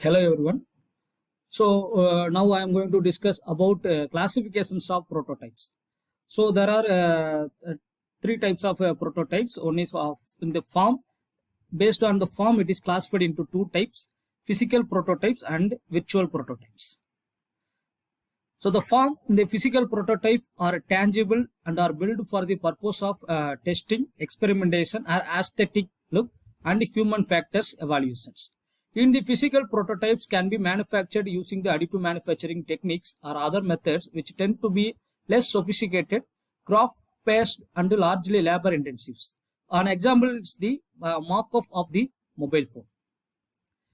Hello everyone. Now I am going to discuss about classifications of prototypes. So there are three types of prototypes. One is in the form. Based on the form, it is classified into two types: physical prototypes and virtual prototypes. So the form in the physical prototype are tangible and are built for the purpose of testing, experimentation, or aesthetic look and human factors evaluations. In the physical, prototypes can be manufactured using the additive manufacturing techniques or other methods which tend to be less sophisticated, craft-based, and largely labor-intensive. An example is the mock-up of the mobile phone.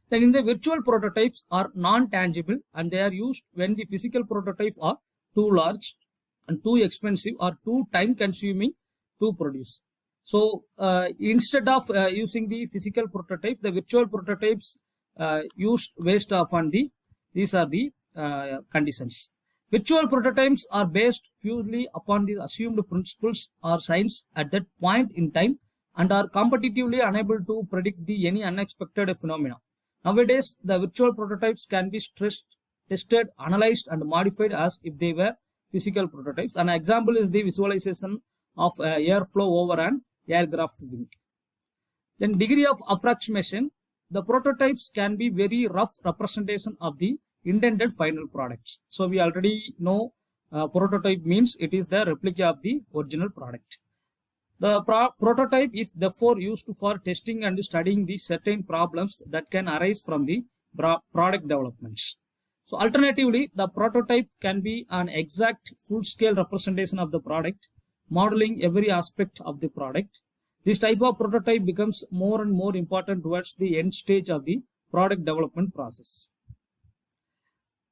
Then in the virtual, prototypes are non-tangible and they are used when the physical prototypes are too large and too expensive or too time-consuming to produce. So instead of using the physical prototype, the virtual prototypes used based upon these are the conditions. Virtual prototypes are based purely upon the assumed principles or science at that point in time and are competitively unable to predict any unexpected phenomena. Nowadays, the virtual prototypes can be stressed, tested, analyzed, and modified as if they were physical prototypes. An example is the visualization of airflow over an aircraft wing. Then degree of approximation, the prototypes can be very rough representation of the intended final products. So we already know prototype means it is the replica of the original product. The prototype is therefore used for testing and studying the certain problems that can arise from the product developments. So alternatively, the prototype can be an exact full-scale representation of the product, modeling every aspect of the product. This type of prototype becomes more and more important towards the end stage of the product development process.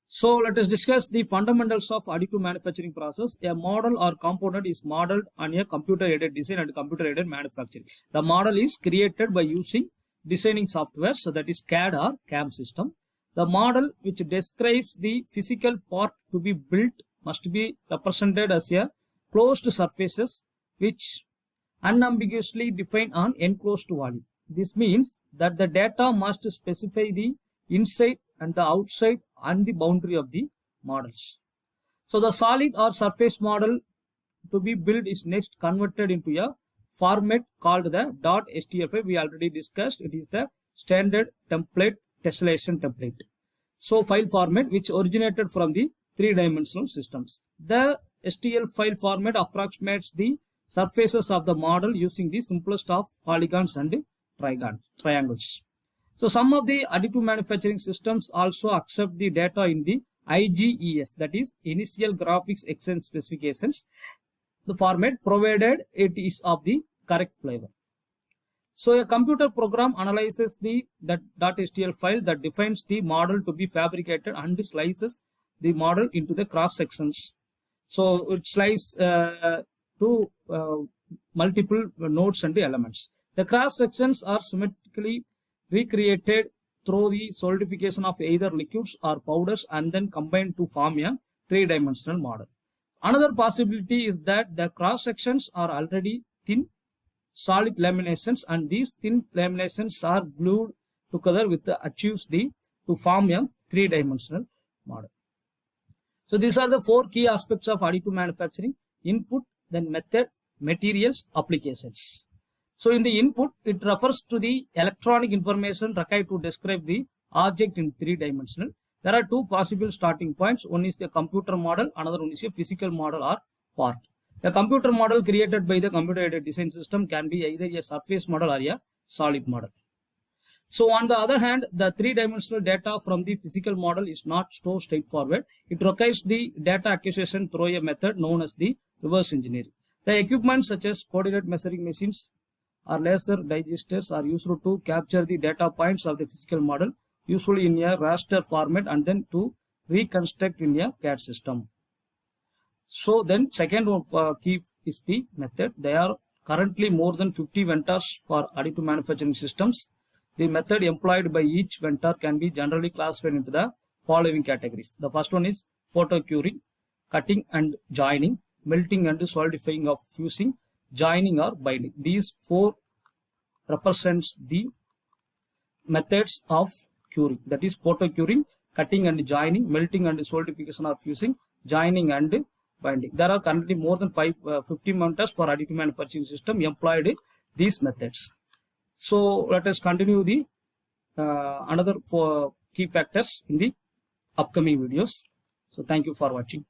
So let us discuss the fundamentals of additive manufacturing process. A model or component is modeled on a computer-aided design and computer-aided manufacturing. The model is created by using designing software, so that is CAD or CAM system. The model which describes the physical part to be built must be represented as a closed surfaces which unambiguously define an enclosed volume. This means that the data must specify the inside and the outside and the boundary of the models. So the solid or surface model to be built is next converted into a format called the .STF. We already discussed. It is the standard template tessellation template. So file format which originated from the three-dimensional systems. The STL file format approximates the surfaces of the model using the simplest of polygons and triangles. So some of the additive manufacturing systems also accept the data in the IGES, that is Initial Graphics Exchange Specifications, the format provided it is of the correct flavor. So a computer program analyzes that .STL file that defines the model to be fabricated and slices the model into the cross sections. So it slices to multiple nodes and the elements. The cross sections are symmetrically recreated through the solidification of either liquids or powders and then combined to form a three-dimensional model. Another possibility is that the cross sections are already thin solid laminations and these thin laminations are glued together with the achieves to form a three-dimensional model. So these are the four key aspects of additive manufacturing: input, then method, materials, applications. So in the input, it refers to the electronic information required to describe the object in three-dimensional. There are two possible starting points. One is the computer model, another one is a physical model or part. The computer model created by the computer-aided design system can be either a surface model or a solid model. So on the other hand, the three-dimensional data from the physical model is not so straightforward. It requires the data acquisition through a method known as the reverse engineering. The equipment such as coordinate measuring machines or laser digesters are used to capture the data points of the physical model, usually in a raster format, and then to reconstruct in a CAD system. So then second key is the method. There are currently more than 50 vendors for additive manufacturing systems. The method employed by each vendor can be generally classified into the following categories. The first one is photo curing, cutting and joining, melting and solidifying of fusing, joining or binding. These four represents the methods of curing, that is photo curing, cutting and joining, melting and solidification or fusing, joining and binding. There are currently more than 50 methods for additive manufacturing system employed these methods. So let us continue the another 4 key factors in the upcoming videos. So thank you for watching.